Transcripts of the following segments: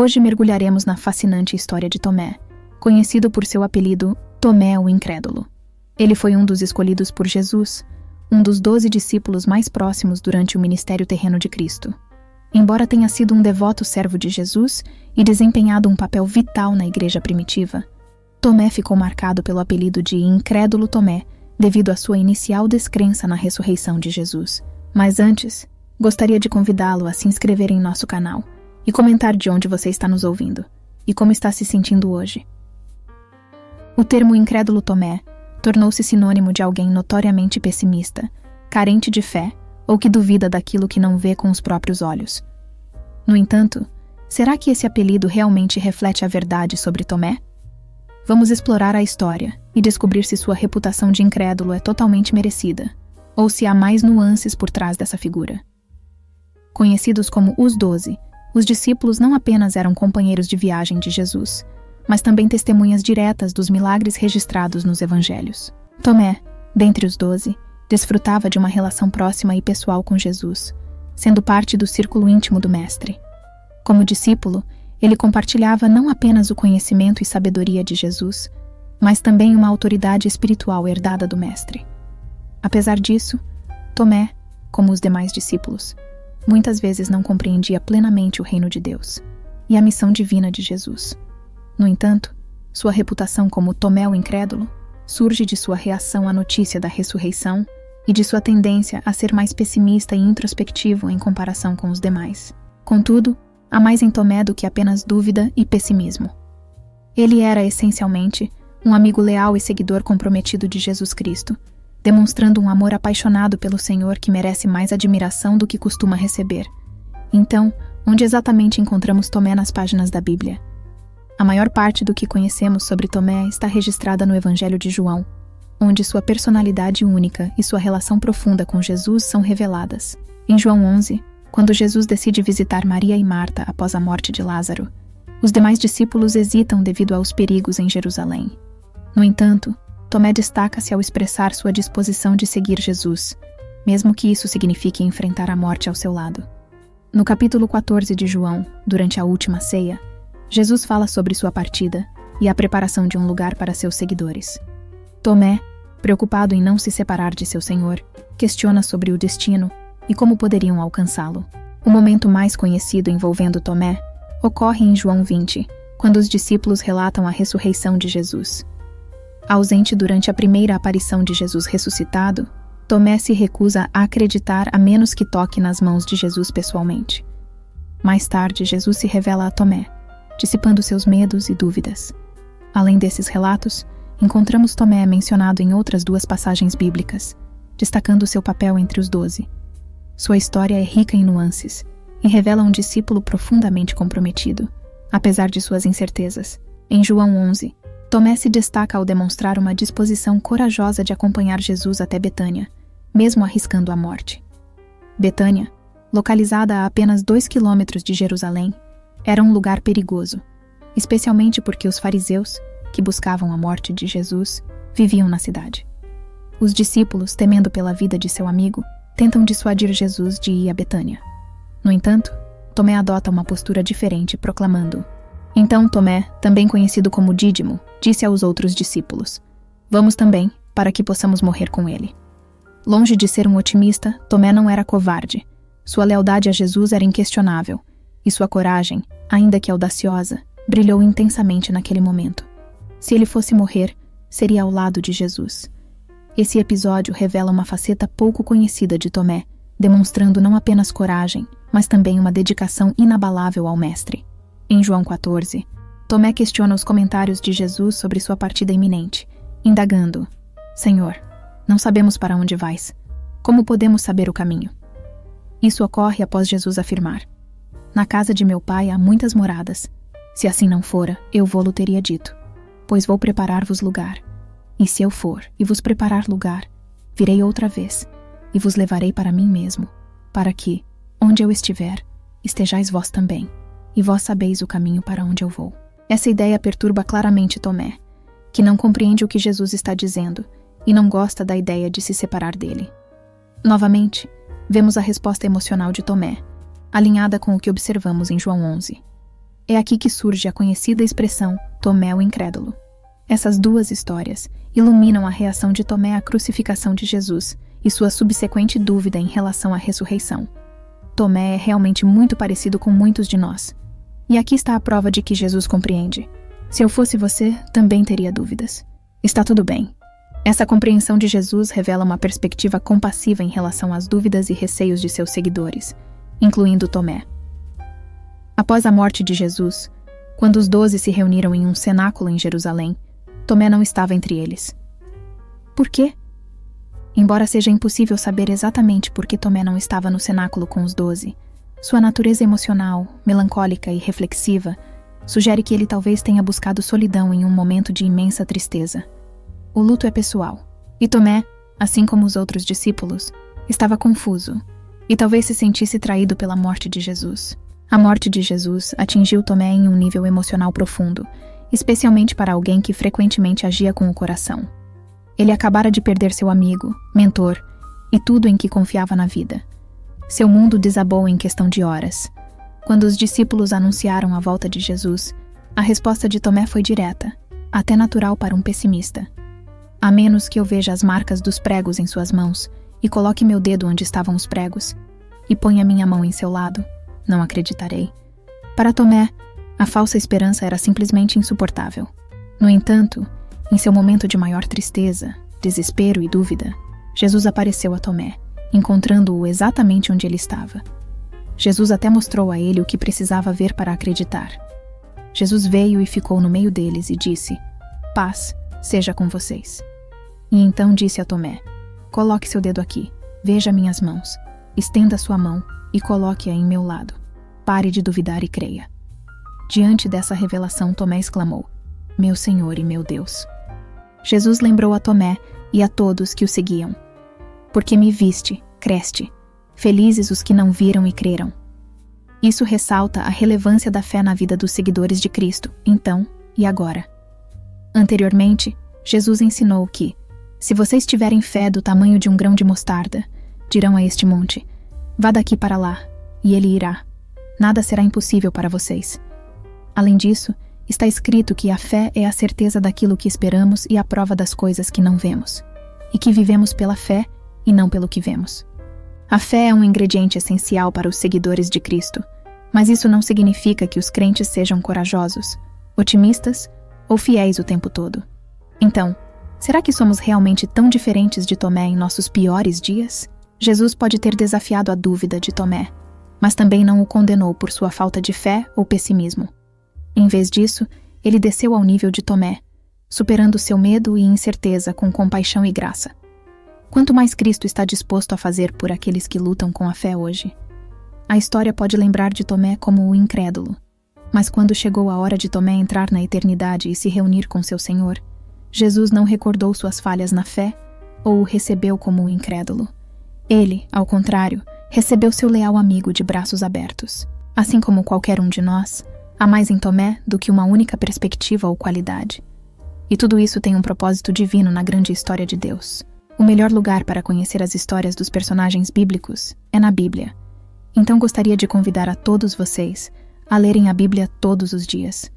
Hoje mergulharemos na fascinante história de Tomé, conhecido por seu apelido Tomé o Incrédulo. Ele foi um dos escolhidos por Jesus, um dos 12 discípulos mais próximos durante o ministério terreno de Cristo. Embora tenha sido um devoto servo de Jesus e desempenhado um papel vital na igreja primitiva, Tomé ficou marcado pelo apelido de Incrédulo Tomé devido à sua inicial descrença na ressurreição de Jesus. Mas antes, gostaria de convidá-lo a se inscrever em nosso canal e comentar de onde você está nos ouvindo e como está se sentindo hoje. O termo Incrédulo Tomé tornou-se sinônimo de alguém notoriamente pessimista, carente de fé ou que duvida daquilo que não vê com os próprios olhos. No entanto, será que esse apelido realmente reflete a verdade sobre Tomé? Vamos explorar a história e descobrir se sua reputação de incrédulo é totalmente merecida, ou se há mais nuances por trás dessa figura. Conhecidos como os 12, os discípulos não apenas eram companheiros de viagem de Jesus, mas também testemunhas diretas dos milagres registrados nos evangelhos. Tomé, dentre os 12, desfrutava de uma relação próxima e pessoal com Jesus, sendo parte do círculo íntimo do Mestre. Como discípulo, ele compartilhava não apenas o conhecimento e sabedoria de Jesus, mas também uma autoridade espiritual herdada do Mestre. Apesar disso, Tomé, como os demais discípulos, muitas vezes não compreendia plenamente o reino de Deus e a missão divina de Jesus. No entanto, sua reputação como Tomé o Incrédulo surge de sua reação à notícia da ressurreição e de sua tendência a ser mais pessimista e introspectivo em comparação com os demais. Contudo, há mais em Tomé do que apenas dúvida e pessimismo. Ele era, essencialmente, um amigo leal e seguidor comprometido de Jesus Cristo, demonstrando um amor apaixonado pelo Senhor que merece mais admiração do que costuma receber. Então, onde exatamente encontramos Tomé nas páginas da Bíblia? A maior parte do que conhecemos sobre Tomé está registrada no Evangelho de João, onde sua personalidade única e sua relação profunda com Jesus são reveladas. Em João 11, quando Jesus decide visitar Maria e Marta após a morte de Lázaro, os demais discípulos hesitam devido aos perigos em Jerusalém. No entanto, Tomé destaca-se ao expressar sua disposição de seguir Jesus, mesmo que isso signifique enfrentar a morte ao seu lado. No capítulo 14 de João, durante a última ceia, Jesus fala sobre sua partida e a preparação de um lugar para seus seguidores. Tomé, preocupado em não se separar de seu Senhor, questiona sobre o destino e como poderiam alcançá-lo. O momento mais conhecido envolvendo Tomé ocorre em João 20, quando os discípulos relatam a ressurreição de Jesus. Ausente durante a primeira aparição de Jesus ressuscitado, Tomé se recusa a acreditar a menos que toque nas mãos de Jesus pessoalmente. Mais tarde, Jesus se revela a Tomé, dissipando seus medos e dúvidas. Além desses relatos, encontramos Tomé mencionado em outras 2 passagens bíblicas, destacando seu papel entre os 12. Sua história é rica em nuances e revela um discípulo profundamente comprometido, apesar de suas incertezas. Em João 11, Tomé se destaca ao demonstrar uma disposição corajosa de acompanhar Jesus até Betânia, mesmo arriscando a morte. Betânia, localizada a apenas 2 quilômetros de Jerusalém, era um lugar perigoso, especialmente porque os fariseus, que buscavam a morte de Jesus, viviam na cidade. Os discípulos, temendo pela vida de seu amigo, tentam dissuadir Jesus de ir a Betânia. No entanto, Tomé adota uma postura diferente, proclamando: Então Tomé, também conhecido como Dídimo, disse aos outros discípulos: Vamos também, para que possamos morrer com ele. Longe de ser um otimista, Tomé não era covarde. Sua lealdade a Jesus era inquestionável, e sua coragem, ainda que audaciosa, brilhou intensamente naquele momento. Se ele fosse morrer, seria ao lado de Jesus. Esse episódio revela uma faceta pouco conhecida de Tomé, demonstrando não apenas coragem, mas também uma dedicação inabalável ao Mestre. Em João 14, Tomé questiona os comentários de Jesus sobre sua partida iminente, indagando: Senhor, não sabemos para onde vais. Como podemos saber o caminho? Isso ocorre após Jesus afirmar: Na casa de meu pai há muitas moradas. Se assim não fora, eu vô-lo teria dito, pois vou preparar-vos lugar. E se eu for e vos preparar lugar, virei outra vez, e vos levarei para mim mesmo, para que, onde eu estiver, estejais vós também, e vós sabeis o caminho para onde eu vou. Essa ideia perturba claramente Tomé, que não compreende o que Jesus está dizendo e não gosta da ideia de se separar dele. Novamente, vemos a resposta emocional de Tomé, alinhada com o que observamos em João 11. É aqui que surge a conhecida expressão Tomé o incrédulo. Essas duas histórias iluminam a reação de Tomé à crucificação de Jesus e sua subsequente dúvida em relação à ressurreição. Tomé é realmente muito parecido com muitos de nós. E aqui está a prova de que Jesus compreende. Se eu fosse você, também teria dúvidas. Está tudo bem. Essa compreensão de Jesus revela uma perspectiva compassiva em relação às dúvidas e receios de seus seguidores, incluindo Tomé. Após a morte de Jesus, quando os 12 se reuniram em um cenáculo em Jerusalém, Tomé não estava entre eles. Por quê? Embora seja impossível saber exatamente por que Tomé não estava no cenáculo com os 12, sua natureza emocional, melancólica e reflexiva sugere que ele talvez tenha buscado solidão em um momento de imensa tristeza. O luto é pessoal, e Tomé, assim como os outros discípulos, estava confuso e talvez se sentisse traído pela morte de Jesus. A morte de Jesus atingiu Tomé em um nível emocional profundo, especialmente para alguém que frequentemente agia com o coração. Ele acabara de perder seu amigo, mentor e tudo em que confiava na vida. Seu mundo desabou em questão de horas. Quando os discípulos anunciaram a volta de Jesus, a resposta de Tomé foi direta, até natural para um pessimista. A menos que eu veja as marcas dos pregos em suas mãos e coloque meu dedo onde estavam os pregos e ponha minha mão em seu lado, não acreditarei. Para Tomé, a falsa esperança era simplesmente insuportável. No entanto, em seu momento de maior tristeza, desespero e dúvida, Jesus apareceu a Tomé, encontrando-o exatamente onde ele estava. Jesus até mostrou a ele o que precisava ver para acreditar. Jesus veio e ficou no meio deles e disse: "Paz seja com vocês." E então disse a Tomé: "Coloque seu dedo aqui, veja minhas mãos, estenda sua mão e coloque-a em meu lado. Pare de duvidar e creia." Diante dessa revelação, Tomé exclamou: "Meu Senhor e meu Deus." Jesus lembrou a Tomé e a todos que o seguiam: "Porque me viste, creste. Felizes os que não viram e creram." Isso ressalta a relevância da fé na vida dos seguidores de Cristo, então e agora. Anteriormente, Jesus ensinou que, se vocês tiverem fé do tamanho de um grão de mostarda, dirão a este monte: "Vá daqui para lá", e ele irá. Nada será impossível para vocês. Além disso, está escrito que a fé é a certeza daquilo que esperamos e a prova das coisas que não vemos, e que vivemos pela fé e não pelo que vemos. A fé é um ingrediente essencial para os seguidores de Cristo, mas isso não significa que os crentes sejam corajosos, otimistas ou fiéis o tempo todo. Então, será que somos realmente tão diferentes de Tomé em nossos piores dias? Jesus pode ter desafiado a dúvida de Tomé, mas também não o condenou por sua falta de fé ou pessimismo. Em vez disso, ele desceu ao nível de Tomé, superando seu medo e incerteza com compaixão e graça. Quanto mais Cristo está disposto a fazer por aqueles que lutam com a fé hoje? A história pode lembrar de Tomé como o incrédulo, mas quando chegou a hora de Tomé entrar na eternidade e se reunir com seu Senhor, Jesus não recordou suas falhas na fé ou o recebeu como o incrédulo. Ele, ao contrário, recebeu seu leal amigo de braços abertos. Assim como qualquer um de nós, há mais em Tomé do que uma única perspectiva ou qualidade. E tudo isso tem um propósito divino na grande história de Deus. O melhor lugar para conhecer as histórias dos personagens bíblicos é na Bíblia. Então gostaria de convidar a todos vocês a lerem a Bíblia todos os dias.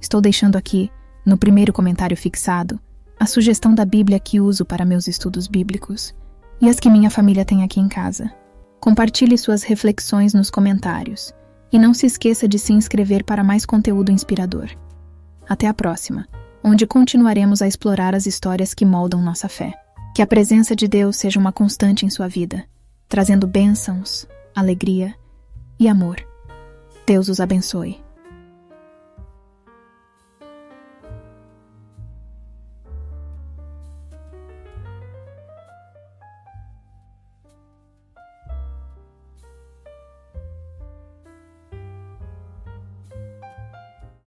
Estou deixando aqui, no primeiro comentário fixado, a sugestão da Bíblia que uso para meus estudos bíblicos e as que minha família tem aqui em casa. Compartilhe suas reflexões nos comentários e não se esqueça de se inscrever para mais conteúdo inspirador. Até a próxima, onde continuaremos a explorar as histórias que moldam nossa fé. Que a presença de Deus seja uma constante em sua vida, trazendo bênçãos, alegria e amor. Deus os abençoe.